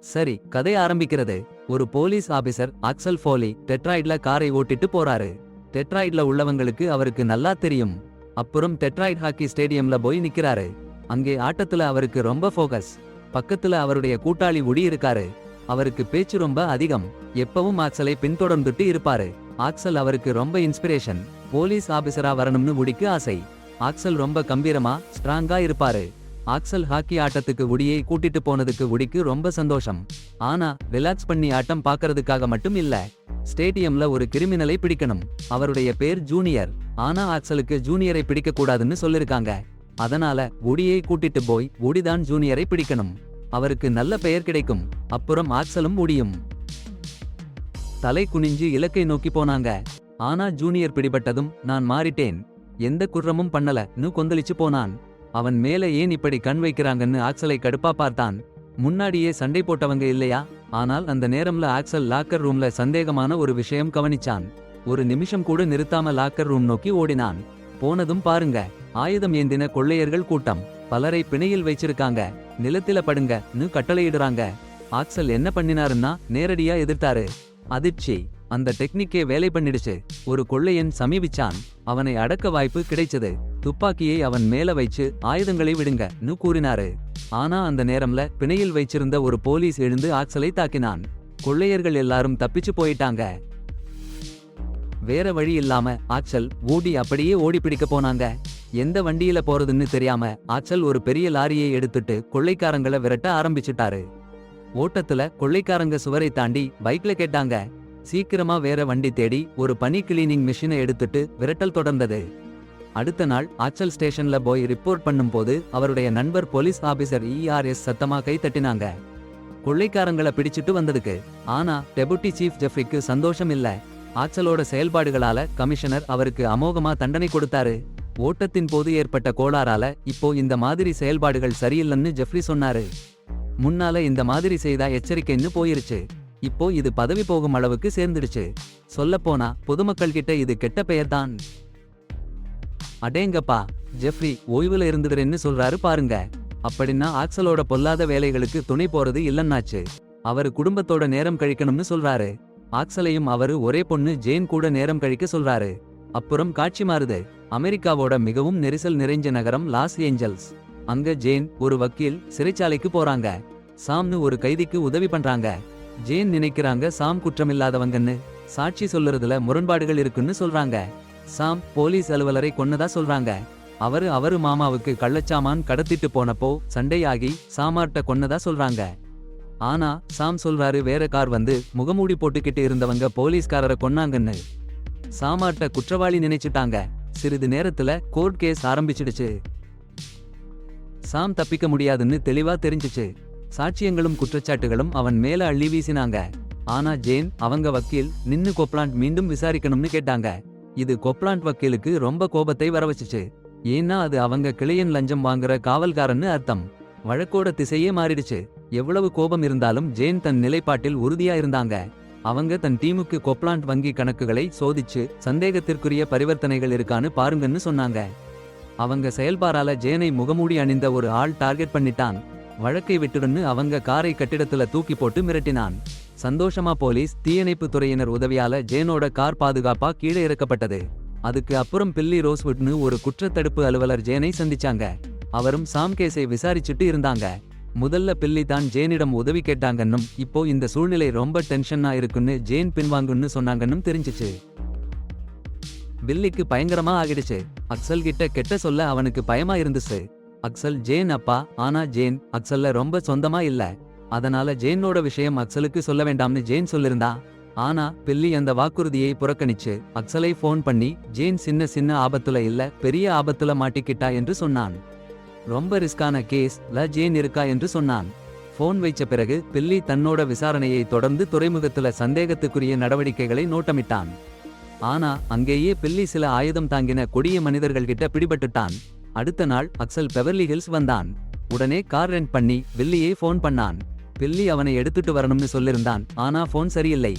சரி, கதை ஆரம்பிக்கிறது. ஒரு போலீஸ் ஆபீசர் ஆக்சல் ஃபோலி டெட்ராய்ட்ல காரை ஓட்டிட்டு போறாரு. டெட்ராய்ட்ல உள்ளவங்களுக்கு அவருக்கு நல்லா தெரியும். அப்புறம் டெட்ராய்ட் ஹாக்கி ஸ்டேடியம்ல போய் நிக்கிறாரு. அங்கே ஆட்டத்துல அவருக்கு ரொம்ப ஃபோகஸ். பக்கத்துல அவருடைய கூட்டாளி வுடி இருக்காரு. அவருக்கு பேச்சு ரொம்ப அதிகம். எப்பவும் ஆக்சலை பின்தொடர்ந்துட்டு இருப்பாரு. ஆக்சல் அவருக்கு ரொம்ப இன்ஸ்பிரேஷன். போலீஸ் ஆபீசரா வரணும்னு வுடிக்கு ஆசை. ஆக்சல் ரொம்ப கம்பீரமா ஸ்ட்ராங்கா இருப்பாரு. ஆக்சல் ஹாக்கி ஆட்டத்துக்கு வுடியை கூட்டிட்டு போனதுக்கு வுடிக்கு ரொம்ப சந்தோஷம். ஆனா ரிலாக்ஸ் பண்ணி ஆட்டம் பாக்கறதுக்காக மட்டும் இல்ல. ஸ்டேடியம்ல ஒரு கிரிமினலை பிடிக்கணும். அவருடைய பேர் ஜூனியர். ஆனா ஆக்சலுக்கு ஜூனியரை பிடிக்க கூடாதுன்னு சொல்லிருக்காங்க. அதனால வுடியை கூட்டிட்டு போய் வுடிதான் ஜூனியரை பிடிக்கணும். அவருக்கு நல்ல பெயர் கிடைக்கும். அப்புறம் ஆக்சலும் வுடியும் தலை குனிஞ்சு இலக்கை நோக்கி போனாங்க. ஆனா ஜூனியர் பிடிபட்டதும் நான் மாறிட்டேன், எந்த குற்றமும் பண்ணலன்னு கொந்தளிச்சு போனான். அவன் மேல ஏன் இப்படி கண் வைக்கிறாங்கன்னு ஆக்சலை கடுப்பா பார்த்தான். முன்னாடியே சண்டை போட்டவங்க இல்லையா? ஆனால் அந்த நேரம்ல ஆக்சல் லாக்கர் ரூம்ல சந்தேகமான ஒரு விஷயம் கவனிச்சான். ஒரு நிமிஷம் கூட நிறுத்தாம லாக்கர் ரூம் நோக்கி ஓடினான். போனதும் பாருங்க, ஆயுதம் ஏந்தின கொள்ளையர்கள் கூட்டம். பலரை பிணையில் வச்சிருக்காங்க. நிலத்தில படுங்கன்னு கட்டளையிடுறாங்க. ஆக்சல் என்ன பண்ணினாருன்னா நேரடியா எதிர்த்தாரு. அதிர்ச்சி. அந்த டெக்னிக்கே வேலை பண்ணிடுச்சு. ஒரு கொள்ளையன் சமீபிச்சான். அவனை அடக்க வாய்ப்பு கிடைச்சது. துப்பாக்கியை அவன் மேல வைச்சு ஆயுதங்களை விடுங்கன்னு கூறினாரு. ஆனா அந்த நேரம்ல பிணையில் வைச்சிருந்த ஒரு போலீஸ் எழுந்து ஆக்சலை தாக்கினான். கொள்ளையர்கள் எல்லாரும் தப்பிச்சு போயிட்டாங்க. வேற வழி இல்லாம ஆக்சல் வுடி அப்படியே ஓடி பிடிக்க போனாங்க. எந்த வண்டியில போறதுன்னு தெரியாம ஆக்சல் ஒரு பெரிய லாரியை எடுத்துட்டு கொள்ளைக்காரங்களை விரட்ட ஆரம்பிச்சுட்டாரு. ஓட்டத்துல கொள்ளைக்காரங்க சுவரை தாண்டி பைக்ல கேட்டாங்க. சீக்கிரமா வேற வண்டி தேடி ஒரு பனி கிளீனிங் மிஷினை எடுத்துட்டு விரட்டல் தொடர்ந்தது. அடுத்த நாள் ஆக்சல் ஸ்டேஷன்ல போய் ரிப்போர்ட் பண்ணும்போது அவருடைய நண்பர் போலீஸ் ஆபீசர் ERS சத்தமா கை தட்டினாங்க. கொள்ளைக்காரங்களை பிடிச்சிட்டு வந்ததுக்கு. ஆனா டெபுட்டி சீஃப் ஜெஃப்ரிக்கு சந்தோஷம் இல்ல. ஆக்சலோட செயல்பாடுகளால கமிஷனர் அவருக்கு அமோகமா தண்டனை கொடுத்தாரு. ஓட்டத்தின் போது ஏற்பட்ட கோளாறால இப்போ இந்த மாதிரி செயல்பாடுகள் சரியில்லைன்னு ஜெஃப்ரி சொன்னாரு. முன்னால இந்த மாதிரி செய்தா எச்சரிக்கைன்னு போயிருச்சு. இப்போ இது பதவி போகும் அளவுக்கு சேர்ந்துடுச்சு. சொல்லப்போனா பொதுமக்கள் கிட்ட இது கெட்ட பெயர்தான். அடேங்கப்பா, ஜெஃப்ரி ஓய்வுல இருந்துடுறேன்னு சொல்றாரு பாருங்க. அப்படின்னா ஆக்சலோட பொல்லாத வேலைகளுக்கு துணை போறது இல்லன்னாச்சு. அவரு குடும்பத்தோட நேரம் கழிக்கணும்னு சொல்றாரு. ஆக்சலையும் அவரு ஒரே பொண்ணு ஜேன் கூட நேரம் கழிக்க சொல்றாரு. அப்புறம் காட்சி மாறுது. அமெரிக்காவோட மிகவும் நெரிசல் நிறைஞ்ச நகரம் லாஸ் ஏஞ்சல்ஸ். அங்க ஜேன் ஒரு வக்கீல் சிறைச்சாலைக்கு போறாங்க. சாம்னு ஒரு கைதிக்கு உதவி பண்றாங்க. ஜேன் நினைக்கிறாங்க சாம் குற்றமில்லாதவங்கன்னு. சாட்சி சொல்லுறதுல முரண்பாடுகள் இருக்குன்னு சொல்றாங்க. சாம் போலீஸ் அலுவலரை கொன்னதா சொல்றாங்க. அவரு மாமாவுக்கு கள்ளச்சாமான் கடத்திட்டு போனப்போ சண்டையாகி சாமார்ட்ட கொன்னதா சொல்றாங்க. ஆனா சாம் சொல்றாரு வேற கார் வந்து முகமூடி போட்டுக்கிட்டு இருந்தவங்க போலீஸ்காரரை கொன்னாங்கன்னு. சாமார்ட்ட குற்றவாளி நினைச்சிட்டாங்க. சிறிது நேரத்துல கோர்ட் கேஸ் ஆரம்பிச்சிடுச்சு. சாம் தப்பிக்க முடியாதுன்னு தெளிவா தெரிஞ்சிச்சு. சாட்சியங்களும் குற்றச்சாட்டுகளும் அவன் மேல அள்ளி வீசினாங்க. ஆனா ஜேன் அவங்க வக்கீல் நின்னு கொப்லாண்ட் மீண்டும் விசாரிக்கணும்னு கேட்டாங்க. இது கொப்லாண்ட் வக்கீலுக்கு ரொம்ப கோபத்தை வரவச்சுச்சு. ஏன்னா அது அவங்க கிளையன் லஞ்சம் வாங்குற காவல்காரன்னு அர்த்தம். வழக்கோட திசையே மாறிடுச்சு. எவ்வளவு கோபம் இருந்தாலும் ஜேன் தன் நிலைப்பாட்டில் உறுதியா இருந்தாங்க. அவங்க தன் டீமுக்கு கொப்லாண்ட் வங்கி கணக்குகளை சோதிச்சு சந்தேகத்திற்குரிய பரிவர்த்தனைகள் இருக்கான்னு பாருங்கன்னு சொன்னாங்க. அவங்க செயல்பாரால ஜேனை முகமூடி அணிந்த ஒரு ஆள் டார்கெட் பண்ணிட்டான். வழக்கை விட்டுடுன்னு அவங்க காரை கட்டிடத்துல தூக்கி போட்டு மிரட்டினான். சந்தோஷமா போலீஸ் தீயணைப்பு துறையினர் உதவியால ஜேனோட கார் பாதுகாப்பா கீழே இறக்கப்பட்டது. அதுக்கு அப்புறம் பில்லி ரோஸ்வுட்னு ஒரு குற்றத்தடுப்பு அலுவலர் ஜேனை சந்திச்சாங்க. அவரும் சாம் கேஸை விசாரிச்சுட்டு இருந்தாங்க. முதல்ல பில்லி தான் ஜேனிடம் உதவி கேட்டாங்கன்னும் இப்போ இந்த சூழ்நிலை ரொம்ப டென்ஷனா இருக்குன்னு ஜேன் பின்வாங்குன்னு சொன்னாங்கன்னும் தெரிஞ்சிச்சு. பில்லிக்கு பயங்கரமா ஆகிடுச்சு. அக்சல் கிட்ட கெட்ட சொல்ல அவனுக்கு பயமா இருந்துச்சு. அக்சல் ஜேன் அப்பா. ஆனா ஜேன் அக்சல்ல ரொம்ப சொந்தமா இல்ல. அதனால ஜேனோட விஷயம் அக்சலுக்கு சொல்ல வேண்டாம்னு ஜேன் சொல்லிருந்தா. ஆனா பில்லி அந்த வாக்குறுதியை புறக்கணிச்சு அக்சலை போன் பண்ணி ஜேன் சின்ன ஆபத்துல இல்ல பெரிய ஆபத்துல மாட்டிக்கிட்டா என்று சொன்னான். ரொம்ப ரிஸ்கான கேஸ்ல ஜேன் இருக்கா என்று சொன்னான். போன் வைச்ச பிறகு பில்லி தன்னோட விசாரணையை தொடர்ந்து துறைமுகத்துல சந்தேகத்துக்குரிய நடவடிக்கைகளை நோட்டமிட்டான். ஆனா அங்கேயே பில்லி சில ஆயுதம் தாங்கின கொடிய மனிதர்கள்கிட்ட பிடிபட்டுட்டான். அடுத்த நாள் அக்சல் பெவர்லி ஹில்ஸ் வந்தான். உடனே கார் ரெண்ட் பண்ணி பில்லியை போன் பண்ணான். பில்லி அவனை எடுத்துட்டு வரணும்னு சொல்லிருந்தான். ஆனா போன் சரியில்லை.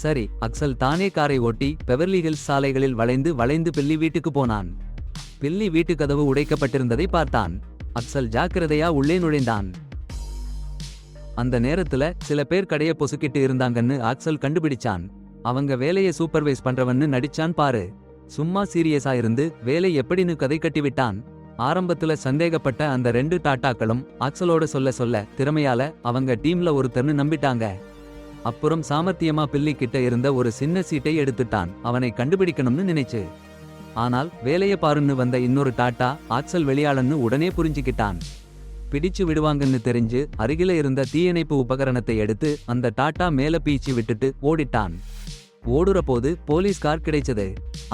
சரி, அக்சல் தானே காரை ஓட்டி பெவர்லி ஹில்ஸ் சாலைகளில் வளைந்து பில்லி வீட்டுக்கு போனான். பில்லி வீட்டு கதவு உடைக்கப்பட்டிருந்ததை பார்த்தான். அக்சல் ஜாக்கிரதையா உள்ளே நுழைந்தான். அந்த நேரத்துல சில பேர் கடைய பொசுக்கிட்டு இருந்தாங்கன்னு ஆக்சல் கண்டுபிடிச்சான். அவங்க வேலைய சூப்பர்வைஸ் பண்றவன்னு நடிச்சான் பாரு. சும்மா சீரியஸா இருந்து வேலை எப்படின்னு கதை கட்டிவிட்டான். ஆரம்பத்துல சந்தேகப்பட்ட அந்த 2 டாட்டாக்களும் ஆக்சலோட சொல்ல சொல்ல திறமையால அவங்க டீம்ல ஒருத்தர்னு நம்பிட்டாங்க. அப்புறம் சாமர்த்தியமா பில்லி கிட்ட இருந்த ஒரு சின்ன சீட்டை எடுத்துட்டான் அவனை கண்டுபிடிக்கணும்னு நினைச்சு. ஆனால் வேலைய பாருன்னு வந்த இன்னொரு டாட்டா ஆக்சல் வெளியாளன்னு உடனே புரிஞ்சுக்கிட்டான். பிடிச்சு விடுவாங்கன்னு தெரிஞ்சு அருகில இருந்த தீயணைப்பு உபகரணத்தை எடுத்து அந்த டாட்டா மேல பீச்சி விட்டுட்டு ஓடிட்டான். ஓடுற போது போலீஸ் கார் கிடைச்சது.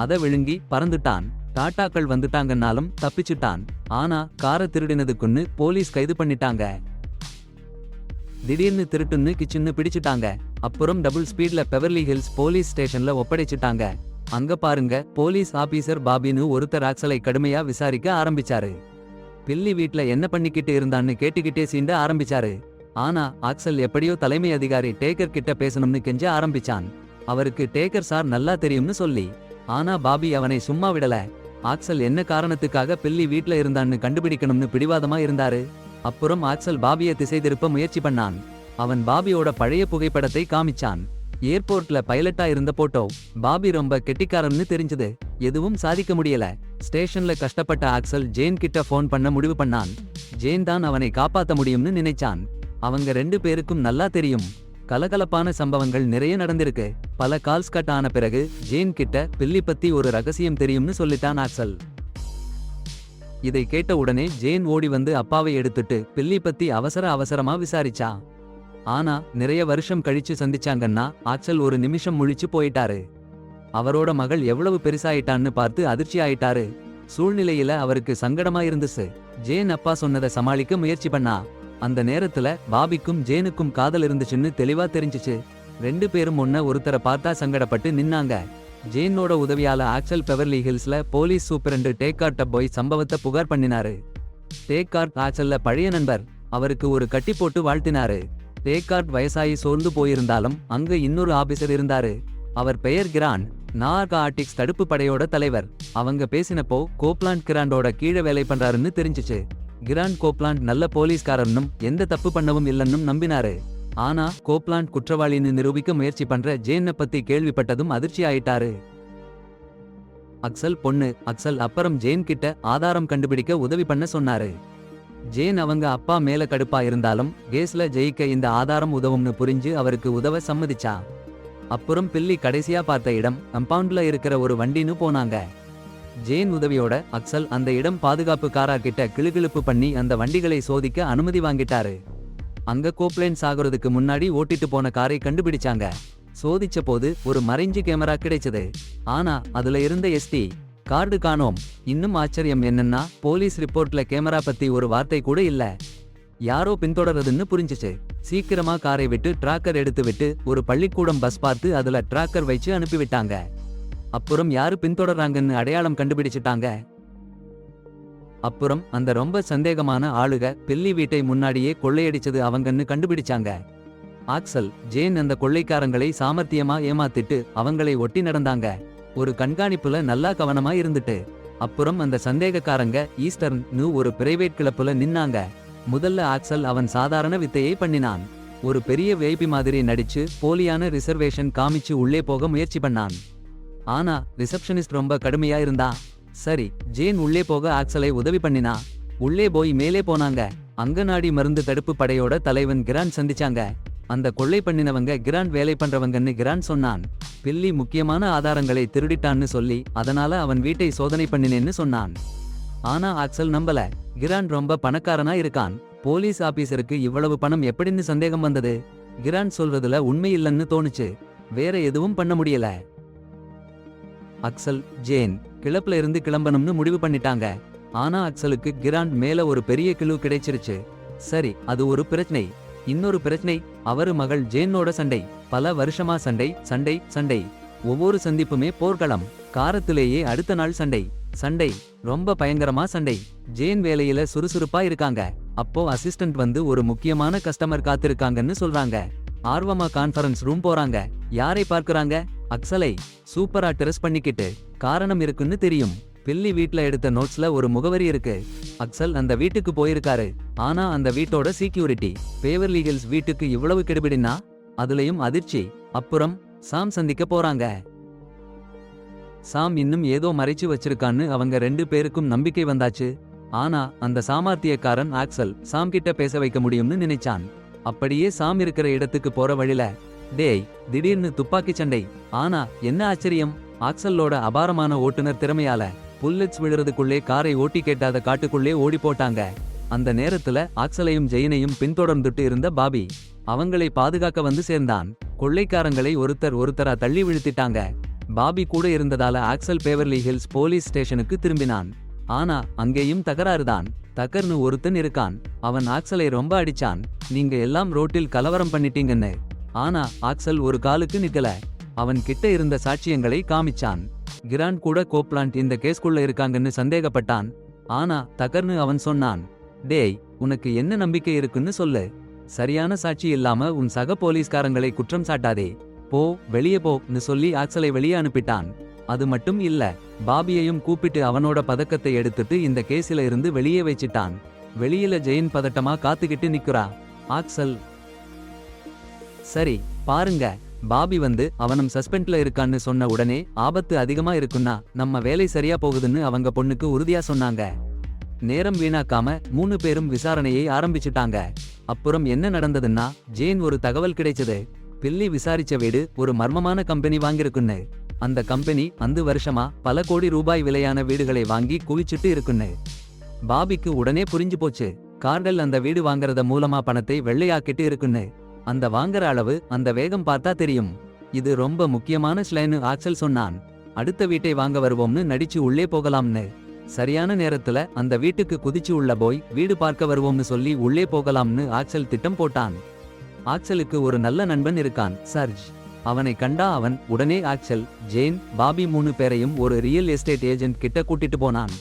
அத விழுங்கி பறந்துட்டான். டாட்டாக்கள் வந்துட்டாங்கன்னாலும் தப்பிச்சுட்டான். ஆனா காரை திருடினதுக்குன்னு போலீஸ் கைது பண்ணிட்டாங்க. திடீர்னு திருட்டுன்னு கிச்சுன்னு பிடிச்சிட்டாங்க. அப்புறம் டபுள் ஸ்பீட்ல பெவர்லி ஹில்ஸ் போலீஸ் ஸ்டேஷன்ல ஒப்படைச்சிட்டாங்க. அங்க பாருங்க, போலீஸ் ஆபீசர் பாபின்னு ஒருத்தர் ஆக்சலை கடுமையா விசாரிக்க ஆரம்பிச்சாரு. பில்லி வீட்ல என்ன பண்ணிக்கிட்டு இருந்தான்னு கேட்டுக்கிட்டே சீண்ட ஆரம்பிச்சாரு. ஆனா ஆக்சல் எப்படியோ தலைமை அதிகாரி டேக்கர் கிட்ட பேசணும்னு கெஞ்ச ஆரம்பிச்சான். அவருக்கு டேக்கர் சார் நல்லா தெரியும்னு சொல்லி. ஆனா பாபி அவனை சும்மா விடல. ஆக்சல் என்ன காரணத்துக்காக பில்லி வீட்ல இருந்தான்னு கண்டுபிடிக்கணும்னு பிடிவாதமா இருந்தாரு. அப்புறம் ஆக்சல் பாபிய திசை திருப்ப முயற்சி பண்ணான். அவன் பாபியோட பழைய புகைப்படத்தை காமிச்சான். ஏர்போர்ட்ல பைலட்டா இருந்த போட்டோ. பாபி ரொம்ப கெட்டிக்காரன்னு தெரிஞ்சது. எதுவும் சாதிக்க முடியல. ஸ்டேஷன்ல கஷ்டப்பட்ட ஆக்சல் ஜேன் கிட்ட போன் பண்ண முடிவு பண்ணான். ஜேன் தான் அவனை காப்பாத்த முடியும்னு நினைச்சான். அவங்க 2 பேருக்கும் நல்லா தெரியும். கலகலப்பான சம்பவங்கள் நிறைய நடந்திருக்கு. பல கால்ஸ் கட் ஆன பிறகு ஜேன் கிட்ட பில்லி பத்தி ஒரு ரகசியம் தெரியும்னு சொல்லிட்டான் ஆக்சல். இதை கேட்ட உடனே ஜேன் ஓடி வந்து அப்பாவை எடுத்துட்டு பில்லி பத்தி அவசரமா விசாரிச்சா. ஆனா நிறைய வருஷம் கழிச்சு சந்திச்சாங்கன்னா ஆக்சல் ஒரு நிமிஷம் முழிச்சு போயிட்டாரு. அவரோட மகள் எவ்வளவு பெருசாயிட்டான்னு பார்த்து அதிர்ச்சி ஆயிட்டாரு. சூழ்நிலையில அவருக்கு சங்கடமா இருந்துச்சு. ஜேன் அப்பா சொன்னதை சமாளிக்க முயற்சி பண்ணா. அந்த நேரத்துல பாபிக்கும் ஜேனுக்கும் காதல் இருந்துச்சுன்னு தெளிவா தெரிஞ்சிச்சு. 2 பேரும் ஒருத்தரை பார்த்தா சங்கடப்பட்டு நின்னாங்க. ஜேனோட உதவியால ஆக்சல் பெவர்லி ஹில்ஸ்ல போலீஸ் சூப்பரண்டு டேக்கார்ட்ட போய் சம்பவத்தை புகார் பண்ணினாரு. டேக்கார்ட் ஆக்சல்ல பழைய நண்பர். அவருக்கு ஒரு கட்டி போட்டு வாழ்த்தினாரு. டேக்கார்ட் வயசாயி சோர்ந்து போயிருந்தாலும் அங்க இன்னொரு ஆபீசர் இருந்தாரு. அவர் பெயர் கிராண்ட், நார்காட்டிக்ஸ் தடுப்பு படையோட தலைவர். அவங்க பேசினப்போ கோப்லாண்ட் கிராண்டோட கீழே வேலை பண்றாருன்னு தெரிஞ்சிச்சு. கிராண்ட் கோப்லாண்ட் நல்ல போலீஸ்காரன்னும் எந்த தப்பு பண்ணவும் இல்லன்னும் நம்பினாரு. ஆனா கோப்லாண்ட் குற்றவாளின்னு நிரூபிக்க முயற்சி பண்ற ஜேனை பத்தி கேள்விப்பட்டதும் அதிர்ச்சி ஆயிட்டாரு. அக்சல் பொண்ணு. அக்சல் அப்புறம் ஜேன் கிட்ட ஆதாரம் கண்டுபிடிக்க உதவி பண்ண சொன்னாரு. ஜேன் அவங்க அப்பா மேல கடுப்பா இருந்தாலும் கேஸ்ல ஜெயிக்க இந்த ஆதாரம் உதவும்னு புரிஞ்சு அவருக்கு உதவ சம்மதிச்சா. அப்புறம் பில்லி கடைசியா பார்த்த இடம் கம்பவுண்ட்ல இருக்கிற ஒரு வண்டின்னு போனாங்க. ஜேன் உதவியோட அக்சல் அந்த இடம் பாதுகாப்பு காரார்கிட்ட கிளுகிளுப்பு பண்ணி அந்த வண்டிகளை சோதிக்க அனுமதி வாங்கிட்டாரு. அங்க கோப்லேன் சாகுறதுக்கு முன்னாடி ஓட்டிட்டு போன காரை கண்டுபிடிச்சாங்க. சோதிச்ச போது ஒரு மறைஞ்சு கேமரா கிடைச்சது. ஆனா அதுல இருந்த SD கார்டு காணோம். இன்னும் ஆச்சரியம் என்னன்னா போலீஸ் ரிப்போர்ட்ல கேமரா பத்தி ஒரு வார்த்தை கூட இல்ல. யாரோ பின்தொடர்றதுன்னு புரிஞ்சிச்சு. சீக்கிரமா காரை விட்டு டிராக்கர் எடுத்து விட்டு ஒரு பள்ளிக்கூடம் பஸ் பார்த்து அதுல டிராக்கர் வச்சு அனுப்பிவிட்டாங்க. அப்புறம் யாரு பின்தொடர்றாங்கன்னு அடையாளம் கண்டுபிடிச்சிட்டாங்க. அப்புறம் அந்த ரொம்ப சந்தேகமான ஆளுக பில்லி வீட்டை முன்னாடியே கொள்ளையடிச்சது அவங்கன்னு கண்டுபிடிச்சாங்க. ஆக்சல், ஜேன் அந்த கொள்ளைக்காரங்களை சாமர்த்தியமா ஏமாத்திட்டு அவங்களை ஒட்டி நடந்தாங்க. ஒரு கண்காணிப்புல நல்லா கவனமா இருந்துட்டு. அப்புறம் அந்த சந்தேகக்காரங்க ஈஸ்டர்ன் ஒரு பிரைவேட் கிளப்புல நின்னாங்க. முதல்ல ஆக்சல் அவன் சாதாரண வித்தையை பண்ணினான். ஒரு பெரிய VIP மாதிரி நடிச்சு போலியான ரிசர்வேஷன் காமிச்சு உள்ளே போக முயற்சி பண்ணான். ஆனா ரிசப்ஷனிஸ்ட் ரொம்ப கடுமையா இருந்தா. சரி, ஜேன் உள்ளே போக ஆக்சலை உதவி பண்ணினா. உள்ளே போய் மேலே போனாங்க. அங்கநாடி மருந்து தடுப்பு படையோட தலைவன் கிராண்ட் சந்திச்சாங்க. அந்த கொள்ளை பண்ணினவங்க கிராண்ட் வேலை பண்றவங்கன்னு கிராண்ட் சொன்னான். பில்லி முக்கியமான ஆதாரங்களை திருடிட்டான்னு சொல்லி அதனால அவன் வீட்டை சோதனை பண்ணினேன்னு சொன்னான். ஆனா ஆக்சல் நம்பல. கிராண்ட் ரொம்ப பணக்காரனா இருக்கான். போலீஸ் ஆபீசருக்கு இவ்வளவு பணம் எப்படின்னு சந்தேகம் வந்தது. கிராண்ட் சொல்றதுல உண்மை இல்லைன்னு தோணுச்சு. வேற எதுவும் பண்ண முடியல. அக்சல், ஜேன் கிளப்ல இருந்து கிளம்பணும்னு முடிவு பண்ணிட்டாங்க. ஆனா அக்சலுக்கு கிராண்ட் மேல ஒரு பெரிய கிளு கிடைச்சிருச்சு. சரி, அது ஒரு பிரச்சனை. இன்னொரு பிரச்சனை, அவரு மகள் ஜேனோட சண்டை. பல வருஷமா சண்டை சண்டை சண்டை. ஒவ்வொரு சந்திப்புமே போர்க்களம். காரத்திலேயே அடுத்த நாள் சண்டை சண்டை. ரொம்ப பயங்கரமா சண்டை. ஜேன் வேலையில சுறுசுறுப்பா இருக்காங்க. அப்போ அசிஸ்டன்ட் வந்து ஒரு முக்கியமான கஸ்டமர் காத்திருக்காங்கன்னு சொல்றாங்க. ஆர்வமா கான்ஃபரன்ஸ் ரூம் போறாங்க. யாரை பார்க்கறாங்க? அக்சலை. சூப்பரா ட்ரெஸ் பண்ணிக்கிட்டு. காரணம் இருக்குன்னு தெரியும். பில்லி வீட்ல எடுத்த நோட்ஸ்ல ஒரு முகவரி இருக்கு. அக்சல் அந்த வீட்டுக்கு போயிருக்காரு. ஆனா அந்த வீட்டோட சீக்யூரிட்டி பேவர்லி ஹில்ஸ் வீட்டுக்கு இவ்வளவு கெடுபிடினா அதுலயும் அதிர்ச்சி. அப்புறம் சாம் சந்திக்க போறாங்க. சாம் இன்னும் ஏதோ மறைச்சு வச்சிருக்கான்னு அவங்க 2 பேருக்கும் நம்பிக்கை வந்தாச்சு. ஆனா அந்த சாமர்த்தியக்காரன் ஆக்சல் சாம் கிட்ட பேச வைக்க முடியும்னு நினைச்சான். அப்படியே சாம் இருக்கிற இடத்துக்கு போற வழில டேய் திடீர்னு துப்பாக்கி சண்டை. ஆனா என்ன ஆச்சரியம், ஆக்சலோட அபாரமான ஓட்டுநர் திறமையால புல்லட்ஸ் விழுறதுக்குள்ளே காரை ஓட்டி கேட்டாத காட்டுக்குள்ளே ஓடி போட்டாங்க. அந்த நேரத்துல ஆக்சலையும் ஜெயினையும் பின்தொடர்ந்துட்டு இருந்த பாபி அவங்களை பாதுகாக்க வந்து சேர்ந்தான். கொள்ளைக்காரங்களை ஒருத்தரா தள்ளி விழுத்திட்டாங்க. பாபி கூட இருந்ததால ஆக்சல் பேவர்லி ஹில்ஸ் போலீஸ் ஸ்டேஷனுக்கு திரும்பினான். ஆனா அங்கேயும் தகராறுதான். தகர்னு ஒருத்தன் இருக்கான். அவன் ஆக்சலை ரொம்ப அடிச்சான். நீங்க எல்லாம் ரோட்டில் கலவரம் பண்ணிட்டீங்கன்னு. ஆனா ஆக்சல் ஒரு காலுக்கு நிக்கல. அவன் கிட்ட இருந்த சாட்சியங்களை காமிச்சான். கிராண்ட் கூட கோப்லாண்ட் இந்த கேஸ்குள்ள இருக்காங்கன்னு சந்தேகப்பட்டான். ஆனா தகர்னு அவன் சொன்னான், டேய் உனக்கு என்ன நம்பிக்கை இருக்குன்னு சொல்லு. சரியான சாட்சி இல்லாம உன் சக போலீஸ்காரங்களை குற்றம் சாட்டாதே. போ வெளியே போன்னு சொல்லி ஆக்சலை வெளியே அனுப்பிட்டான். அது மட்டும் இல்ல, பாபியையும் கூப்பிட்டு அவனோட பதக்கத்தை எடுத்துட்டு இந்த கேஸில இருந்து வெளியே வச்சிட்டான். வெளியில ஜெயின் பதட்டமா காத்துக்கிட்டு நிக்கிறா. ஆக்சல் சரி பாருங்க, பாபி வந்து அவனும் சஸ்பெண்ட்ல இருக்கான்னு சொன்ன உடனே ஆபத்து அதிகமா இருக்குன்னா நம்ம வேலை சரியா போகுதுன்னு அவங்க பொண்ணுக்கு உறுதியா சொன்னாங்க. நேரம் வீணாக்காம 3 பேரும் விசாரணையை ஆரம்பிச்சுட்டாங்க. அப்புறம் என்ன நடந்ததுன்னா ஜேன் ஒரு தகவல் கிடைச்சது. பில்லி விசாரிச்ச வீடு ஒரு மர்மமான கம்பெனி வாங்கியிருக்குன்னு. அந்த கம்பெனி 5 வருஷமா பல கோடி ரூபாய் விலையான வீடுகளை வாங்கி குவிச்சிட்டு இருக்குன்னு. பாபிக்கு உடனே புரிஞ்சு போச்சு. கார்டல் அந்த வீடு வாங்கறத மூலமா பணத்தை வெள்ளையாக்கிட்டு இருக்குன்னு. அந்த வாங்குற அளவு அந்த வேகம் பார்த்தா தெரியும். இது ரொம்ப முக்கியமான ஸ்லைன்னு ஆக்சல் சொன்னான். அடுத்த வீட்டை வாங்க வருவோம்னு நடிச்சு உள்ளே போகலாம்னு. சரியான நேரத்துல அந்த வீட்டுக்கு குதிச்சு உள்ள போய் வீடு பார்க்க வருவோம்னு சொல்லி உள்ளே போகலாம்னு ஆக்சல் திட்டம் போட்டான். ஆக்சலுக்கு ஒரு நல்ல நண்பன் இருக்கான், சர்ஜ். அவனை கண்டா அவன் உடனே ஆக்சல், ஜேன், பாபி 3 பேரையும் ஒரு ரியல் எஸ்டேட் ஏஜென்ட் கிட்ட கூட்டிட்டு போனான்.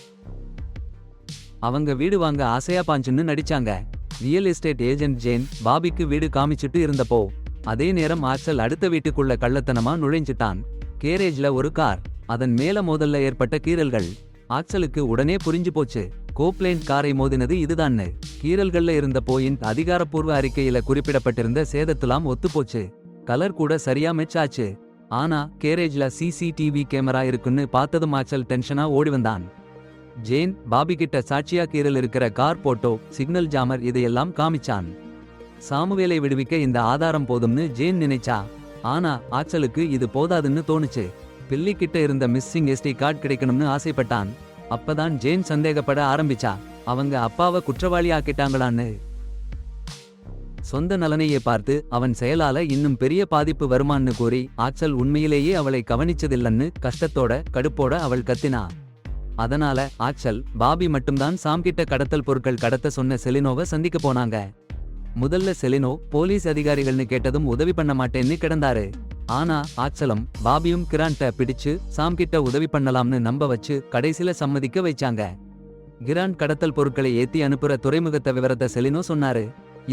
அவங்க வீடு வாங்க ஆசையா பாஞ்சுன்னு நடிச்சாங்க. ரியல் எஸ்டேட் ஏஜென்ட் ஜேன் பாபிக்கு வீடு காமிச்சிட்டு இருந்தப்போ அதே நேரம் ஆக்சல் அடுத்த வீட்டுக்குள்ள கள்ளத்தனமா நுழைஞ்சிட்டான். கேரேஜ்ல ஒரு கார். அதன் மேல மோதல்ல ஏற்பட்ட கீறல்கள். ஆக்சலுக்கு உடனே புரிஞ்சு போச்சு, கோப்லேண்ட் காரை மோதினது இதுதான்னு. கீறல்கள்ல இருந்த போயின்ட் அதிகாரப்பூர்வ அறிக்கையில குறிப்பிடப்பட்டிருந்த சேதத்துலாம் ஒத்துப்போச்சு. கலர் கூட சரியா மேட்ச் ஆச்சு. ஆனா கேரேஜ்ல சிசிடிவி கேமரா இருக்குன்னு பார்த்ததும் ஆக்சல் டென்ஷனா ஓடி வந்தான். ஜேன் பாபி கிட்ட சாட்சியா கீறல் இருக்கிற கார் போட்டோ, சிக்னல் ஜாமர் இதையெல்லாம் காமிச்சான். சாமுவேலை விடுவிக்க இந்த ஆதாரம் போதும்னு ஜேன் நினைச்சா. ஆனா ஆக்சலுக்கு இது போதாதுன்னு தோணுச்சு. பில்லி கிட்ட இருந்த மிஸ்ஸிங் எஸ்டி கார்டு கிடைக்கணும்னு ஆசைப்பட்டான். அப்பதான் ஜேன் சந்தேகப்பட ஆரம்பிச்சா, அவங்க அப்பாவை குற்றவாளி ஆக்கிட்டாங்களான்னு. சொந்த நலனையே பார்த்து அவன் செயலால இன்னும் பெரிய பாதிப்பு வருமான்னு கூறி ஆக்சல் உண்மையிலேயே அவளை கவனிச்சதில்லன்னு கஷ்டத்தோட கடுப்போட அவள் கத்தினா. அதனால ஆக்சல், பாபி மட்டும்தான் சாம்கிட்ட கடத்தல் பொருட்கள் கடத்த சொன்ன செலினோவை சந்திக்க போனாங்க. முதல்ல செலினோ போலீஸ் அதிகாரிகள்னு கேட்டதும் உதவி பண்ண மாட்டேன்னு கிடந்தாரு. ஆனா ஆக்சலும் பாபியும் கிராண்ட பிடிச்சு சாம்கிட்ட உதவி பண்ணலாம்னு நம்ப வச்சு கடைசில சம்மதிக்க வைச்சாங்க. கிராண்ட் கடத்தல் பொருட்களை ஏத்தி அனுப்புற துறைமுகத்த விவரத்தை செலினோ சொன்னாரு.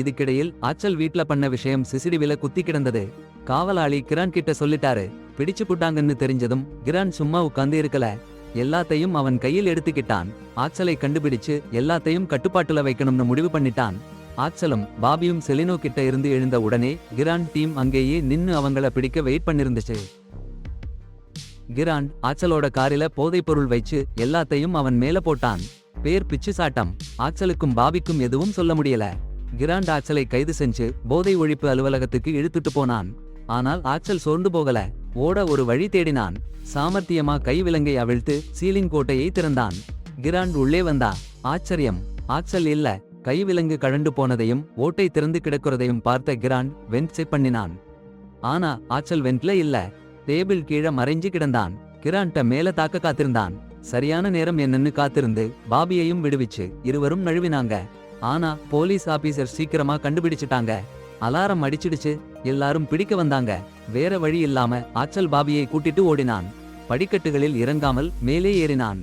இதுக்கிடையில் ஆக்சல் வீட்ல பண்ண விஷயம் சிசிடிவில குத்தி கிடந்தது. காவலாளி கிராண்ட் கிட்ட சொல்லிட்டாரு. பிடிச்சு புட்டாங்கன்னு தெரிஞ்சதும் கிராண்ட் சும்மா உட்கார்ந்து இருக்கல. எல்லாத்தையும் அவன் கையில் எடுத்துக்கிட்டான். ஆக்சலை கண்டுபிடிச்சு எல்லாத்தையும் கட்டுப்பாட்டுல வைக்கணும்னு முடிவு பண்ணிட்டான். ஆக்சலும் பாபியும் செலினோ கிட்ட இருந்து எழுந்த உடனே கிராண்ட் டீம் அங்கேயே நின்னு அவங்கள பிடிக்க வெயிட் பண்ணிருந்துச்சு. கிராண்ட் ஆக்சலோட காரில போதைப் பொருள் வச்சு எல்லாத்தையும் அவன் மேல போட்டான். பேர் பிச்சு சாட்டம். ஆக்சலுக்கும் பாபிக்கும் எதுவும் சொல்ல முடியல. கிராண்ட் ஆக்சலை கைது செஞ்சு போதை ஒழிப்பு அலுவலகத்துக்கு இழுத்துட்டு போனான். ஆனால் ஆக்சல் சோர்ந்து போகல. ஓட ஒரு வழி தேடினான். சாமர்த்தியமா கைவிலங்கை அவிழ்த்து சீலிங் கோட்டையை திறந்தான். கிராண்ட் உள்ளே வந்தா. ஆச்சரியம், ஆக்சல் இல்ல. கைவிலங்கு கழண்டு போனதையும் ஓட்டை திறந்து கிடக்கிறதையும் பார்த்த கிராண்ட் வெண்ட் செக் பண்ணினான். ஆனா ஆக்சல் வெண்ட்ல இல்ல. டேபிள் கீழே மறைஞ்சு கிடந்தான். கிராண்ட மேல தாக்க காத்திருந்தான். சரியான நேரம் என்னன்னு காத்திருந்து பாபியையும் விடுவிச்சு இருவரும் நழுவினாங்க. ஆனா போலீஸ் ஆபீசர் சீக்கிரமா கண்டுபிடிச்சிட்டாங்க. அலாரம் அடிச்சிடுச்சு. எல்லாரும் பிடிக்க வந்தாங்க. வேற வழி இல்லாம ஆக்சல் பாபியை கூட்டிட்டு ஓடினான். படிக்கட்டுகளில் இறங்காமல் மேலே ஏறினான்.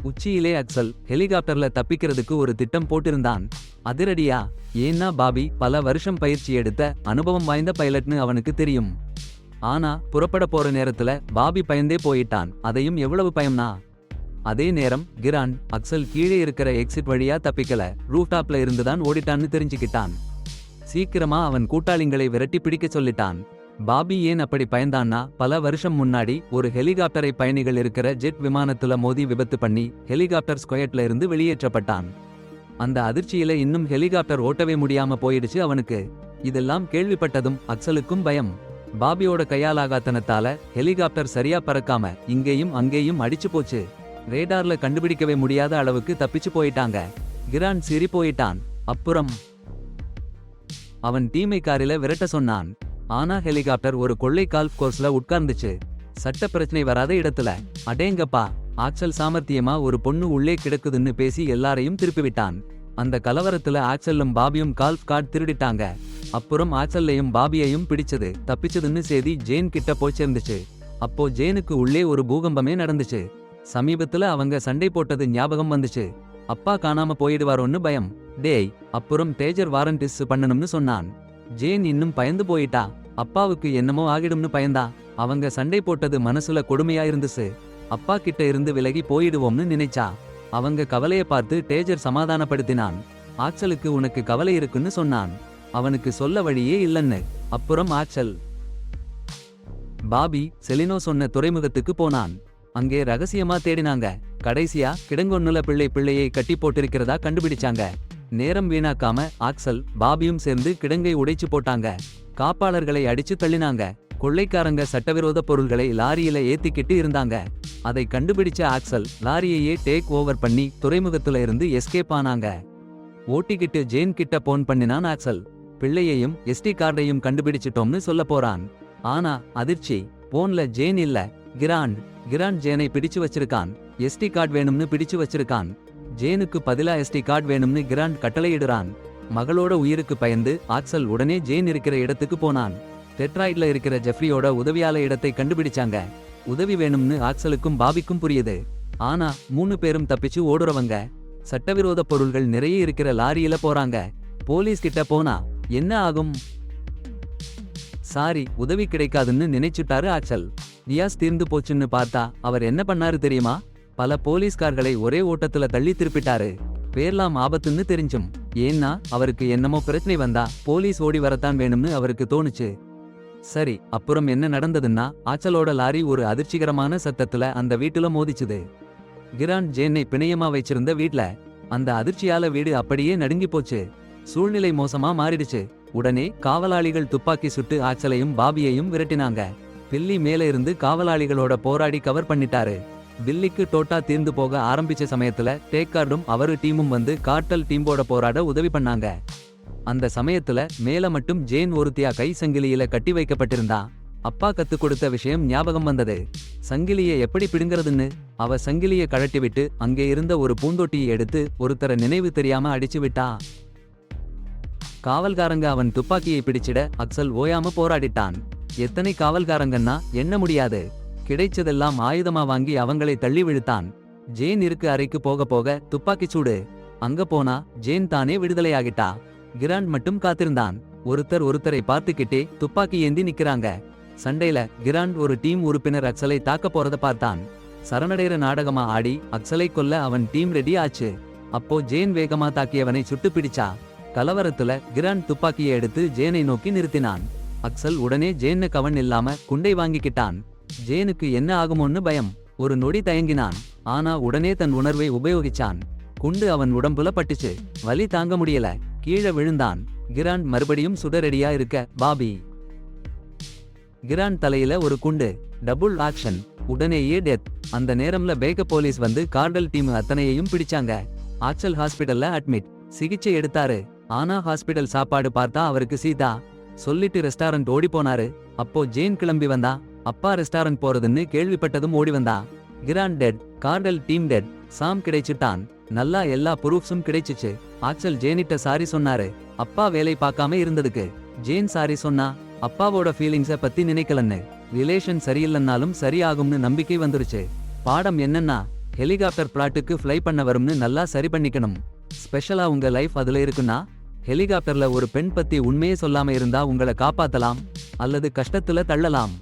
உச்சியிலே அக்சல் ஹெலிகாப்டர்ல தப்பிக்கிறதுக்கு ஒரு திட்டம் போட்டிருந்தான். அதிரடியா. ஏன்னா பாபி பல வருஷம் பயிற்சி எடுத்த அனுபவம் வாய்ந்த பைலட்னு அவனுக்கு தெரியும். ஆனா புறப்பட போற நேரத்துல பாபி பயந்தே போயிட்டான். அதையும் எவ்வளவு பயம்னா. அதே நேரம் கிராண்ட் அக்சல் கீழே இருக்கிற எக்ஸிட் வழியா தப்பிக்கல, ரூஃப்டாப்ல இருந்துதான் ஓடிட்டான்னு தெரிஞ்சுக்கிட்டான். சீக்கிரமா அவன் கூட்டாளிங்களை விரட்டி பிடிக்க சொல்லிட்டான். பாபி ஏன் அப்படி பயந்தான்னா, பல வருஷம் முன்னாடி ஒரு ஹெலிகாப்டரை பயணிகள் இருக்கிற ஜெட் விமானத்துல மோதி விபத்து பண்ணி ஹெலிகாப்டர் ஸ்கொயட்ல இருந்து வெளியேற்றப்பட்டான். அந்த அதிர்ச்சியில இன்னும் ஹெலிகாப்டர் ஓட்டவே முடியாம போயிடுச்சு அவனுக்கு. இதெல்லாம் கேள்விப்பட்டதும் அக்சலுக்கும் பயம். பாபியோட கையாலாகாத்தனத்தால ஹெலிகாப்டர் சரியா பறக்காம இங்கேயும் அங்கேயும் அடிச்சு போச்சு. ரேடார்ல கண்டுபிடிக்கவே முடியாத அளவுக்கு தப்பிச்சு போயிட்டாங்க. கிராண்ட் சிரி போயிட்டான். அப்புறம் அவன் டீமை காரில விரட்ட சொன்னான். ஆனா ஹெலிகாப்டர் ஒரு கொள்ளை கால்ஃப் கோர்ஸ்ல உட்கார்ந்துச்சு, சட்ட பிரச்சனை வராத இடத்துல. அடேங்கப்பா, ஆக்சல் சாமர்த்தியமா ஒரு பொண்ணு உள்ளே கிடக்குதுன்னு பேசி எல்லாரையும் திருப்பிவிட்டான். அந்த கலவரத்துல ஆக்சல்லும் பாபியும் கால்ஃப் கார்டு திருடிட்டாங்க. அப்புறம் ஆக்சல்லையும் பாபியையும் பிடிச்சது தப்பிச்சதுன்னு செய்தி ஜேன் கிட்ட போய் சேர்ந்துச்சு. அப்போ ஜேனுக்கு உள்ளே ஒரு பூகம்பமே நடந்துச்சு. சமீபத்துல அவங்க சண்டை போட்டது ஞாபகம் வந்துச்சு. அப்பா காணாம போயிடுவாரோன்னு பயம். டேய், அப்புறம் டேஜர் வாரண்டிஸ் பண்ணணும்னு சொன்னான். ஜேன் இன்னும் பயந்து போயிட்டா. அப்பாவுக்கு என்னமோ ஆகிடும்னு பயந்தா. அவங்க சண்டை போட்டது மனசுல கொடுமையா இருந்துச்சு. அப்பா கிட்ட இருந்து விலகி போயிடுவோம்னு நினைச்சா. அவங்க கவலைய பார்த்து டேஜர் சமாதானப்படுத்தினான். ஆக்சலுக்கு உனக்கு கவலை இருக்குன்னு சொன்னான். அவனுக்கு சொல்ல வழியே இல்லன்னு. அப்புறம் ஆக்சல் பாபி செலினோ சொன்ன துறைமுகத்துக்கு போனான். அங்கே ரகசியமா தேடினாங்க. கடைசியா கிடங்கொன்னுல பிள்ளையை கட்டி போட்டிருக்கிறதா கண்டுபிடிச்சாங்க. நேரம் வீணாக்காம ஆக்சல் பாபியும் சேர்ந்து கிடங்கை உடைச்சு போட்டாங்க. காப்பாளர்களை அடிச்சு தள்ளினாங்க. கொள்ளைக்காரங்க சட்டவிரோத பொருள்களை லாரியில ஏத்திக்கிட்டு இருந்தாங்க. அதை கண்டுபிடிச்ச ஆக்சல் லாரியையே டேக் ஓவர் பண்ணி துறைமுகத்துல இருந்து எஸ்கேப் ஆனாங்க. ஓட்டிக்கிட்டு ஜேன் கிட்ட போன் பண்ணினான் ஆக்சல். பிள்ளையையும் எஸ்டி கார்டையும் கண்டுபிடிச்சிட்டோம்னு சொல்ல போறான். ஆனா அதிர்ச்சி, போன்ல ஜேன் இல்ல. கிராண்ட் ஜேனை பிடிச்சு வச்சிருக்கான். எஸ்டி கார்டு வேணும்னு பிடிச்சு வச்சிருக்கான். ஜேனுக்கு பதிலா எஸ்டி கார்டு வேணும்னு கிராண்ட் கட்டளையிடுறான். மகளோட உயிருக்கு பயந்து ஆக்சல் உடனே ஜேன் இருக்கிற இடத்துக்கு போனான். டெட்ராய்ட்ல இருக்கிற ஜெஃப்ரியோட உதவியால இடத்தை கண்டுபிடிச்சாங்க. உதவி வேணும்னு ஆக்சலுக்கும் பாபிக்கும் புரியுது. ஆனா 3 பேரும் தப்பிச்சு ஓடுறவங்க. சட்டவிரோத பொருள்கள் நிறைய இருக்கிற லாரியில போறாங்க. போலீஸ் கிட்ட போனா என்ன ஆகும்? சாரி, உதவி கிடைக்காதுன்னு நினைச்சுட்டாரு ஆக்சல். ரியாஸ் தீர்ந்து போச்சுன்னு பார்த்தா அவர் என்ன பண்ணாரு தெரியுமா? பல போலீஸ்கார்களை ஒரே ஓட்டத்துல தள்ளி திருப்பிட்டாரு. பேர்லாம் ஆபத்துன்னு தெரிஞ்சும். ஏன்னா அவருக்கு என்னமோ பிரச்சனை வந்தா போலீஸ் ஓடி வரத்தான் வேணும்னு அவருக்கு தோணுச்சு. சரி, அப்புறம் என்ன நடந்ததுன்னா, ஆச்சலோட லாரி ஒரு அதிர்ச்சிகரமான சத்தத்துல அந்த வீட்டுல மோதிச்சுது. கிராண்ட் ஜேனை பிணையமா வச்சிருந்த வீட்ல. அந்த அதிர்ச்சியால வீடு அப்படியே நடுங்கி போச்சு. சூழ்நிலை மோசமா மாறிடுச்சு. உடனே காவலாளிகள் துப்பாக்கி சுட்டு ஆச்சலையும் பாபியையும் விரட்டினாங்க. பில்லி மேல இருந்து காவலாளிகளோட போராடி கவர் பண்ணிட்டாரு. பில்லிக்கு டோட்டா தீர்ந்து போக ஆரம்பிச்ச சமயத்துல டேக்கார்டும் அவரு டீமும் வந்து கார்ட்டல் டீம்போட போராட உதவி பண்ணாங்க. அந்த சமயத்துல மேல மட்டும் ஜேன் ஒருத்தியா கை சங்கிலியில கட்டி வைக்கப்பட்டிருந்தா. அப்பா கத்து கொடுத்த விஷயம் ஞாபகம் வந்தது. சங்கிலிய எப்படி பிடுங்கிறதுன்னு. அவ சங்கிலிய கழட்டி விட்டு அங்கே இருந்த ஒரு பூந்தொட்டியை எடுத்து ஒருத்தர நினைவு தெரியாம அடிச்சு விட்டா. காவல்காரங்க அவன் துப்பாக்கியை பிடிச்சிட அக்சல் ஓயாம போராடிட்டான். எத்தனை காவல்காரங்கன்னா எண்ண முடியாது. கிடைச்சதெல்லாம் ஆயுதமா வாங்கி அவங்களை தள்ளி விழுத்தான். ஜேன் இருக்கு அறைக்கு போக போக துப்பாக்கி சூடு. அங்க போனா ஜேன் தானே விடுதலையாகிட்டா. கிராண்ட் மட்டும் காத்திருந்தான். ஒருத்தரை பார்த்துக்கிட்டே துப்பாக்கி ஏந்தி நிக்கிறாங்க. சண்டையில கிராண்ட் ஒரு டீம் உறுப்பினர் அக்சலை தாக்க போறத பார்த்தான். சரணடைற நாடகமா ஆடி அக்சலை கொல்ல அவன் டீம் ரெடி ஆச்சு. அப்போ ஜேன் வேகமா தாக்கியவனை சுட்டு பிடிச்சா. கலவரத்துல கிராண்ட் துப்பாக்கியை எடுத்து ஜேனை நோக்கி நிறுத்தினான். அக்சல் உடனே ஜேன்னு கவன் இல்லாம குண்டை வாங்கிக்கிட்டான். ஜேனுக்கு என்ன ஆகுமோன்னு பயம். ஒரு நொடி தயங்கினான். ஆனா உடனே தன் உணர்வை உபயோகிச்சான். குண்டு அவன் உடம்புல பட்டுச்சு. வலி தாங்க முடியல. கீழே விழுந்தான். கிராண்ட் மறுபடியும் சுடரெடியா இருக்க பாபி. கிராண்ட் தலையில ஒரு குண்டு. Double action. உடனேயே டெத். அந்த நேரம்ல பேக்கப் போலீஸ் வந்து கார்டல் டீம் அத்தனையையும் பிடிச்சாங்க. ஆக்சல் ஹாஸ்பிடல்ல அட்மிட். சிகிச்சை எடுத்தாரு. ஆனா ஹாஸ்பிடல் சாப்பாடு பார்த்தா அவருக்கு சீதா. சொல்லிட்டு ரெஸ்டாரண்ட் ஓடி போனாரு. அப்போ ஜேன் கிளம்பி வந்தா. அப்பா ரெஸ்டாரண்ட் போறதுன்னு கேள்விப்பட்டதும் ஓடி வந்தா. Grant dead. Cartel team dead. Sam கிடைச்சிட்டான். நல்லா எல்லா ப்ரூஃப்ஸும் கிடைச்சிச்சு. ஆக்சல் ஜேனிட்ட சாரி சொன்னாரு. அப்பா வேலை பார்க்காம இருந்ததுக்கு. ஜேன் சாரி சொன்னா. அப்பாவோட ஃபீலிங்ஸ பத்தி நினைக்கலன்னு. ரிலேஷன் சரியில்லைன்னாலும் சரியாகும்னு நம்பிக்கை வந்துருச்சு. பாடம் என்னன்னா, ஹெலிகாப்டர் பிளாட்டுக்கு ஃப்ளை பண்ண வரும்னு நல்லா சரி பண்ணிக்கணும். ஸ்பெஷலா உங்க லைஃப் அதுல இருக்குன்னா, ஹெலிகாப்டர்ல ஒரு பெண் பத்தி உண்மையே சொல்லாம இருந்தா உங்களை காப்பாத்தலாம் அல்லது கஷ்டத்துல தள்ளலாம்.